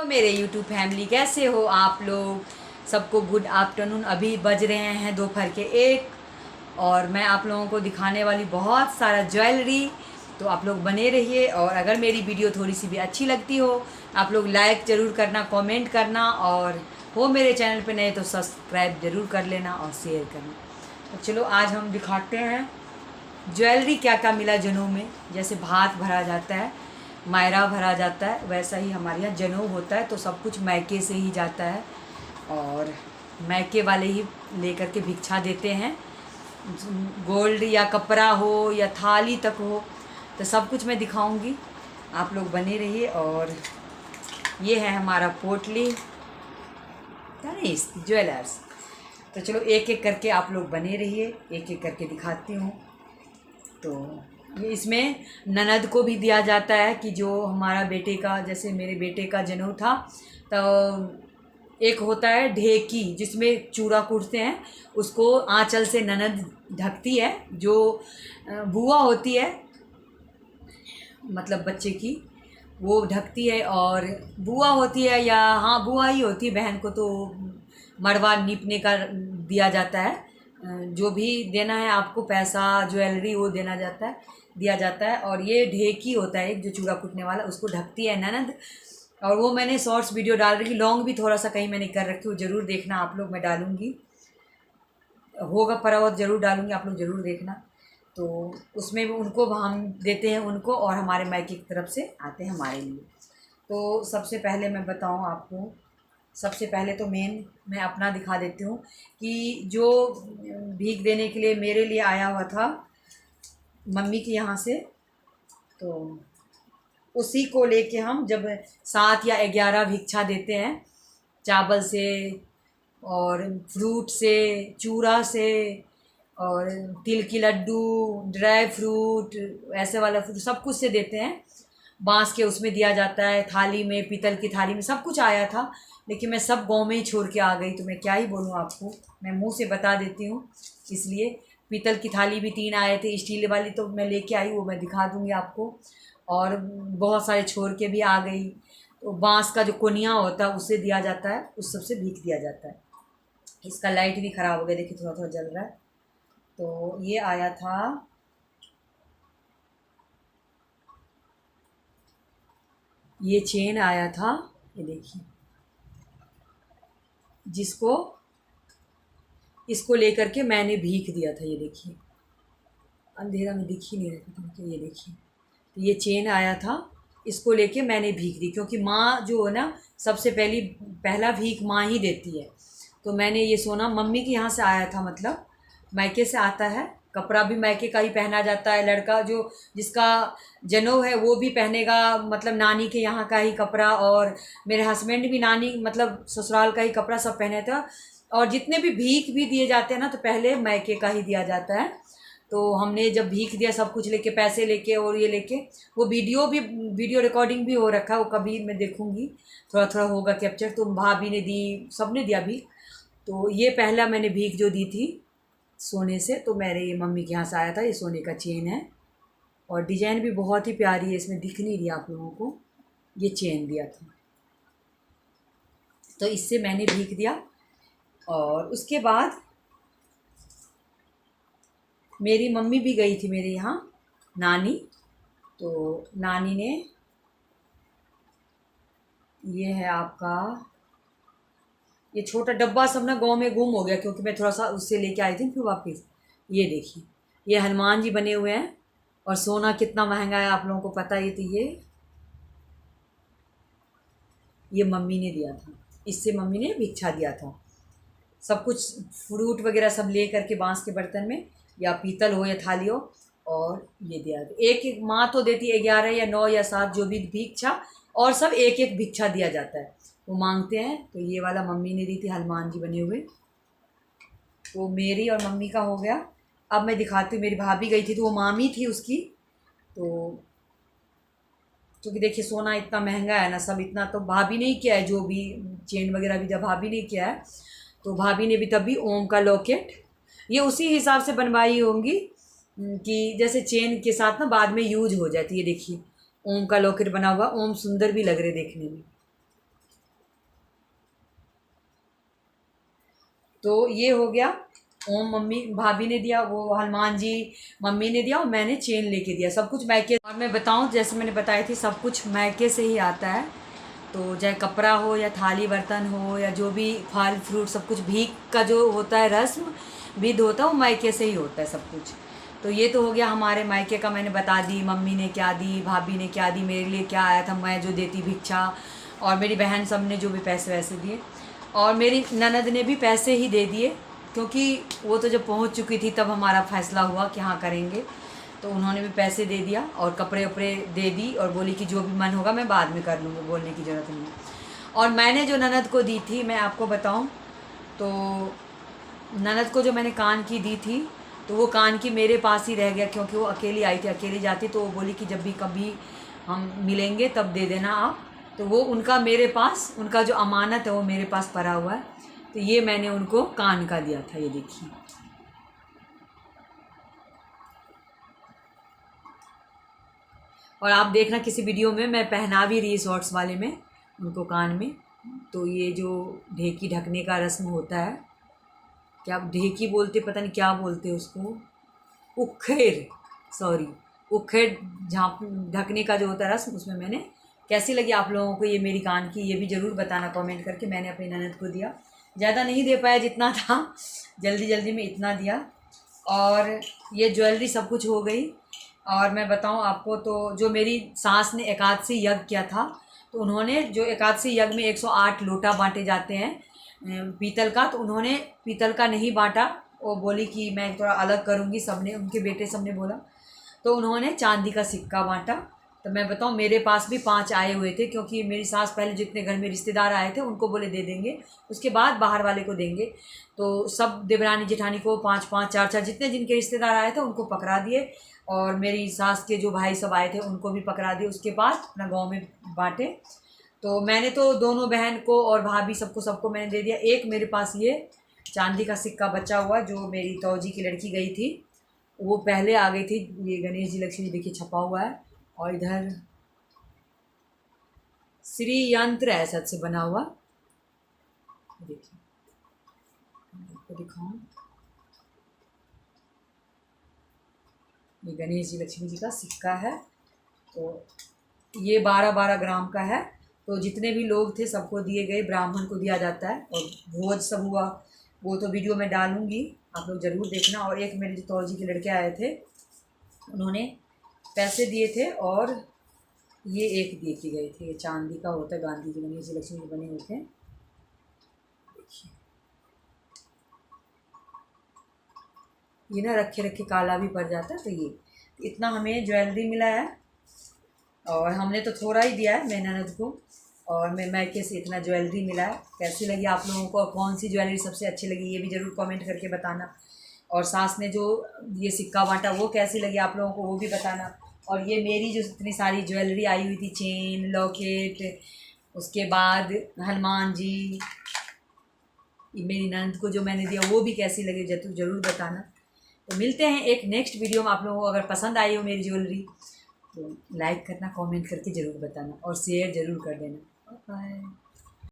तो मेरे YouTube family कैसे हो आप लोग। सबको गुड आफ्टरनून। अभी बज रहे हैं दोपहर के 1 और मैं आप लोगों को दिखाने वाली बहुत सारा ज्वेलरी। तो आप लोग बने रहिए और अगर मेरी वीडियो थोड़ी सी भी अच्छी लगती हो आप लोग लाइक ज़रूर करना, कमेंट करना और हो मेरे चैनल पे नए तो सब्सक्राइब ज़रूर कर लेना और शेयर करना। तो चलो आज हम दिखाते हैं ज्वेलरी क्या क्या मिला जनेऊ में। जैसे भात भरा जाता है, मायरा भरा जाता है, वैसा ही हमारे यहाँ जनेऊ होता है। तो सब कुछ मायके से ही जाता है और मायके वाले ही लेकर के भिक्षा देते हैं। गोल्ड या कपड़ा हो या थाली तक हो तो सब कुछ मैं दिखाऊंगी। आप लोग बने रहिए। और ये है हमारा पोटली तनिष ज्वेलर्स। तो चलो एक एक करके आप लोग बने रहिए, एक एक करके दिखाती हूँ। तो ये इसमें ननद को भी दिया जाता है कि जो हमारा बेटे का, जैसे मेरे बेटे का जनेऊ था तो एक होता है ढेकी जिसमें चूड़ा कूटते हैं, उसको आंचल से ननद ढकती है। जो बुआ होती है मतलब बच्चे की, वो ढकती है। और बुआ होती है या हाँ बुआ ही होती है, बहन को तो मड़वा नीपने का दिया जाता है। जो भी देना है आपको, पैसा ज्वेलरी वो देना जाता है, दिया जाता है। और ये ढेकी होता है एक जो चूड़ा कूटने वाला, उसको ढकती है ननद। और वो मैंने शॉर्ट्स वीडियो डाल रही, लॉन्ग भी थोड़ा सा कहीं मैंने कर रखी हूँ, ज़रूर देखना आप लोग। मैं डालूँगी, होगा परावत ज़रूर डालूँगी, आप लोग ज़रूर देखना। तो उसमें भी उनको हम देते हैं उनको, और हमारे मायके की तरफ से आते हैं हमारे लिए। तो सबसे पहले मैं बताऊँ आपको, सबसे पहले तो मैं अपना दिखा देती हूँ कि जो भीख देने के लिए मेरे लिए आया हुआ था मम्मी के यहाँ से, तो उसी को लेके हम जब 7 या 11 भिक्षा देते हैं, चावल से और फ्रूट से, चूड़ा से और तिल की लड्डू, ड्राई फ्रूट, ऐसे वाला फ्रूट सब कुछ से देते हैं। बांस के उसमें दिया जाता है, थाली में, पीतल की थाली में, सब कुछ आया था। लेकिन मैं सब गांव में ही छोड़ के आ गई, तो मैं क्या ही बोलूँ आपको, मैं मुंह से बता देती हूँ। इसलिए पीतल की थाली भी 3 आए थे, स्टील वाली तो मैं लेके आई, वो मैं दिखा दूँगी आपको। और बहुत सारे छोड़ के भी आ गई। तो बांस का जो कोनिया होता है उससे दिया जाता है, उस सबसे भीख दिया जाता है। इसका लाइट भी ख़राब हो गया, देखिए थोड़ा थोड़ा जल रहा है। तो ये आया था, ये चेन आया था, ये देखिए, जिसको इसको लेकर के मैंने भीख दिया था। ये देखिए, अंधेरा में दिख ही नहीं रहा था, ये देखिए। तो ये चेन आया था, इसको लेके मैंने भीख दी, क्योंकि माँ जो है ना सबसे पहला भीख माँ ही देती है। तो मैंने ये सोना मम्मी के यहाँ से आया था, मतलब मायके से आता है। कपड़ा भी मायके का ही पहना जाता है, लड़का जो जिसका जनेऊ है वो भी पहनेगा, मतलब नानी के यहाँ का ही कपड़ा। और मेरे हस्बैंड भी नानी मतलब ससुराल का ही कपड़ा सब पहने था। और जितने भी भीख भी दिए जाते हैं ना, तो पहले मायके का ही दिया जाता है। तो हमने जब भीख दिया, सब कुछ लेके, पैसे लेके और ये लेके, वो वीडियो रिकॉर्डिंग भी हो रखा है, वो कभी मैं देखूंगी, थोड़ा थोड़ा होगा कैप्चर। तो भाभी ने दी, सबने दिया भीख। तो ये पहला मैंने भीख जो दी थी सोने से, तो मेरे ये मम्मी के यहाँ से आया था। ये सोने का चेन है और डिजाइन भी बहुत ही प्यारी है, इसमें दिख नहीं रही आप लोगों को। ये चेन दिया था, तो इससे मैंने भीख दिया। और उसके बाद मेरी मम्मी भी गई थी मेरे यहाँ, नानी। तो नानी ने, ये है आपका, ये छोटा डब्बा सब ना गाँव में गुम हो गया, क्योंकि मैं थोड़ा सा उससे लेके आई थी फिर वापस। ये देखिए, ये हनुमान जी बने हुए हैं। और सोना कितना महंगा है आप लोगों को पता ही। तो ये मम्मी ने दिया था, इससे मम्मी ने भिक्षा दिया था। सब कुछ फ्रूट वगैरह सब ले करके बांस के बर्तन में, या पीतल हो या थाली हो, और ये दिया। एक एक माँ तो देती है 11 या 9 या 7 जो भी भिक्षा, और सब एक एक भिक्षा दिया जाता है, वो मांगते हैं। तो ये वाला मम्मी ने दी थी, हनुमान जी बने हुए। तो मेरी और मम्मी का हो गया। अब मैं दिखाती हूँ, मेरी भाभी गई थी तो वो मामी थी उसकी। तो क्योंकि देखिए सोना इतना महंगा है ना, सब इतना तो भाभी ने ही किया है, जो भी चेन वगैरह भी जब भाभी ने किया है। तो भाभी ने भी तभी ओम का लॉकेट, ये उसी हिसाब से बनवाई होंगी कि जैसे चेन के साथ ना बाद में यूज हो जाती है। देखिए ओम का लॉकेट बना हुआ, ओम सुंदर भी लग रहे देखने में। तो ये हो गया। ओम मम्मी भाभी ने दिया, वो हनुमान जी मम्मी ने दिया, और मैंने चेन लेके दिया। सब कुछ मैके, और मैं बताऊं जैसे मैंने बताई थी, सब कुछ मैके से ही आता है। तो चाहे कपड़ा हो या थाली बर्तन हो या जो भी फल फ्रूट, सब कुछ भीख का जो होता है रस्म विध होता है, वो मायके से ही होता है सब कुछ। तो ये तो हो गया हमारे मायके का, मैंने बता दी। मम्मी ने क्या दी, भाभी ने क्या दी, मेरे लिए क्या आया था, मैं जो देती भिक्षा, और मेरी बहन सब ने जो भी पैसे वैसे दिए, और मेरी ननद ने भी पैसे ही दे दिए, क्योंकि वो तो जब पहुंच चुकी थी तब हमारा फैसला हुआ कि हाँ करेंगे। तो उन्होंने भी पैसे दे दिया और कपड़े वपड़े दे दी, और बोली कि जो भी मन होगा मैं बाद में कर लूँगी, बोलने की ज़रूरत नहीं। और मैंने जो ननद को दी थी, मैं आपको बताऊं तो ननद को जो मैंने कान की दी थी, तो वो कान की मेरे पास ही रह गया, क्योंकि वो अकेली आई थी, अकेली जाती। तो वो बोली कि जब भी कभी हम मिलेंगे तब दे देना आप। तो वो उनका मेरे पास, उनका जो अमानत है वो मेरे पास पड़ा हुआ है। तो ये मैंने उनको कान का दिया था, ये देखिए। और आप देखना किसी वीडियो में मैं पहना भी रही शॉर्ट्स वाले में उनको कान में। तो ये जो ढेकी ढकने का रस्म होता है, क्या ढेकी बोलते, पता नहीं क्या बोलते उसको, उखेर, सॉरी, उखेर झाँप ढकने का जो होता है रस्म, उसमें मैंने। कैसी लगी आप लोगों को ये मेरी कान की, ये भी ज़रूर बताना कमेंट करके। मैंने अपनी ननद को दिया, ज़्यादा नहीं दे पाया जितना था, जल्दी जल्दी में इतना दिया। और ये ज्वेलरी सब कुछ हो गई। और मैं बताऊं आपको, तो जो मेरी सास ने एकादशी यज्ञ किया था, तो उन्होंने जो एकादशी यज्ञ में 108 लोटा बांटे जाते हैं पीतल का, तो उन्होंने पीतल का नहीं बांटा। वो बोली कि मैं थोड़ा अलग करूँगी, सबने, उनके बेटे सबने बोला। तो उन्होंने चांदी का सिक्का बांटा। तो मैं बताऊं मेरे पास भी 5 आए हुए थे, क्योंकि मेरी सास पहले जितने घर में रिश्तेदार आए थे उनको बोले दे देंगे, उसके बाद बाहर वाले को देंगे। तो सब देवरानी जेठानी को 5-5, 4-4 जितने जिनके रिश्तेदार आए थे उनको पकड़ा दिए, और मेरी सास के जो भाई सब आए थे उनको भी पकड़ा दिए। उसके बाद अपना गाँव में बांटे। तो मैंने तो दोनों बहन को और भाभी सबको सबको मैंने दे दिया। एक मेरे पास ये चांदी का सिक्का बचा हुआ, जो मेरी तौजी की लड़की गई थी, वो पहले आ गई थी। ये गणेश जी लक्ष्मी जी देखिए छपा हुआ है, और इधर श्री यंत्र है सच से बना हुआ, देखिए आपको दिखाऊं। ये गणेश जी लक्ष्मी जी का सिक्का है। तो ये 12-12 ग्राम का है। तो जितने भी लोग थे सबको दिए गए, ब्राह्मण को दिया जाता है, और भोज सब हुआ, वो तो वीडियो में डालूंगी, आप लोग ज़रूर देखना। और एक मेरे जो तौजी के लड़के आए थे, उन्होंने पैसे दिए थे, और ये एक दे के गए थे। ये चांदी का होता है, गांधी जी गणेश जी लक्ष्मी जी बने होते हैं, देखिए। ये ना रखे रखे काला भी पड़ जाता है। तो ये इतना हमें ज्वेलरी मिला है, और हमने तो थोड़ा ही दिया है मैं ननद को, और मैं मैके से इतना ज्वेलरी मिला है। कैसी लगी आप लोगों को, और कौन सी ज्वेलरी सबसे अच्छी लगी, ये भी ज़रूर कमेंट करके बताना। और सास ने जो ये सिक्का बांटा वो कैसी लगी आप लोगों को, वो भी बताना। और ये मेरी जो इतनी सारी ज्वेलरी आई हुई थी, चेन, लॉकेट, उसके बाद हनुमान जी, ये मेरी ननद को जो मैंने दिया, वो भी कैसी लगी ज़रूर बताना। तो मिलते हैं एक नेक्स्ट वीडियो में। आप लोगों को अगर पसंद आई हो मेरी ज्वेलरी, तो लाइक करना, कमेंट करके ज़रूर बताना, और शेयर ज़रूर कर देना। बाय।